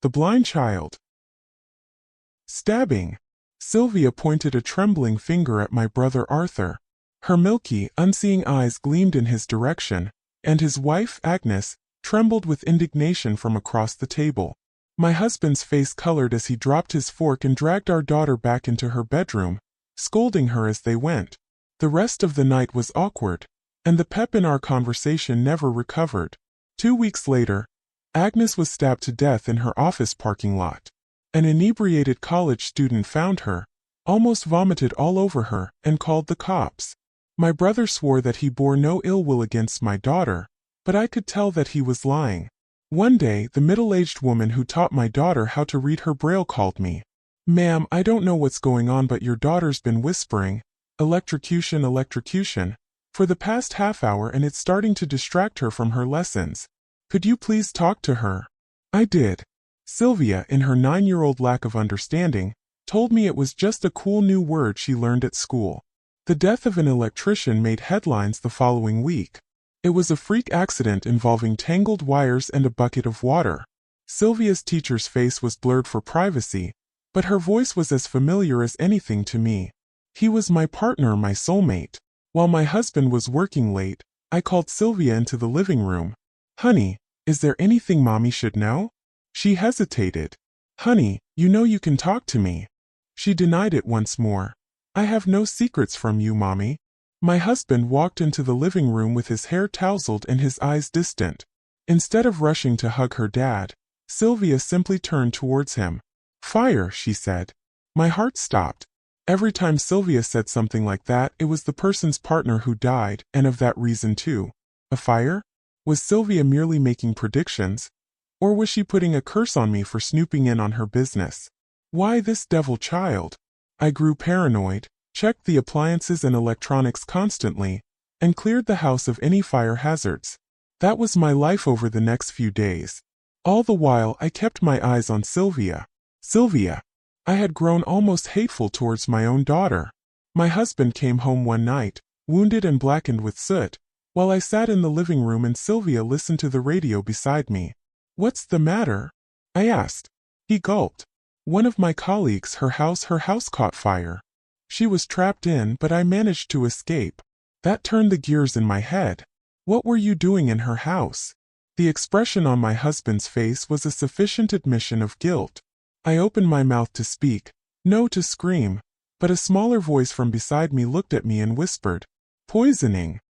The blind child. Stabbing. Sylvia pointed a trembling finger at my brother Arthur. Her milky, unseeing eyes gleamed in his direction, and his wife, Agnes, trembled with indignation from across the table. My husband's face colored as he dropped his fork and dragged our daughter back into her bedroom, scolding her as they went. The rest of the night was awkward, and the pep in our conversation never recovered. 2 weeks later, Agnes was stabbed to death in her office parking lot. An inebriated college student found her, almost vomited all over her, and called the cops. My brother swore that he bore no ill will against my daughter, but I could tell that he was lying. One day, the middle-aged woman who taught my daughter how to read her braille called me. "Ma'am, I don't know what's going on, but your daughter's been whispering, 'Electrocution, electrocution,' for the past half hour, and it's starting to distract her from her lessons. Could you please talk to her?" I did. Sylvia, in her 9-year-old lack of understanding, told me it was just a cool new word she learned at school. The death of an electrician made headlines the following week. It was a freak accident involving tangled wires and a bucket of water. Sylvia's teacher's face was blurred for privacy, but her voice was as familiar as anything to me. He was my partner, my soulmate. While my husband was working late, I called Sylvia into the living room. "Honey, is there anything Mommy should know?" She hesitated. "Honey, you know you can talk to me." She denied it once more. "I have no secrets from you, Mommy." My husband walked into the living room with his hair tousled and his eyes distant. Instead of rushing to hug her dad, Sylvia simply turned towards him. "Fire," she said. My heart stopped. Every time Sylvia said something like that, it was the person's partner who died, and of that reason too. A fire? Was Sylvia merely making predictions? Or was she putting a curse on me for snooping in on her business? Why this devil child? I grew paranoid, checked the appliances and electronics constantly, and cleared the house of any fire hazards. That was my life over the next few days. All the while I kept my eyes on Sylvia. Sylvia. I had grown almost hateful towards my own daughter. My husband came home one night, wounded and blackened with soot, while I sat in the living room and Sylvia listened to the radio beside me. "What's the matter?" I asked. He gulped. "One of my colleagues, her house caught fire. She was trapped in, but I managed to escape." That turned the gears in my head. What were you doing in her house? The expression on my husband's face was a sufficient admission of guilt. I opened my mouth to speak, no to scream, but a smaller voice from beside me looked at me and whispered, "Poisoning."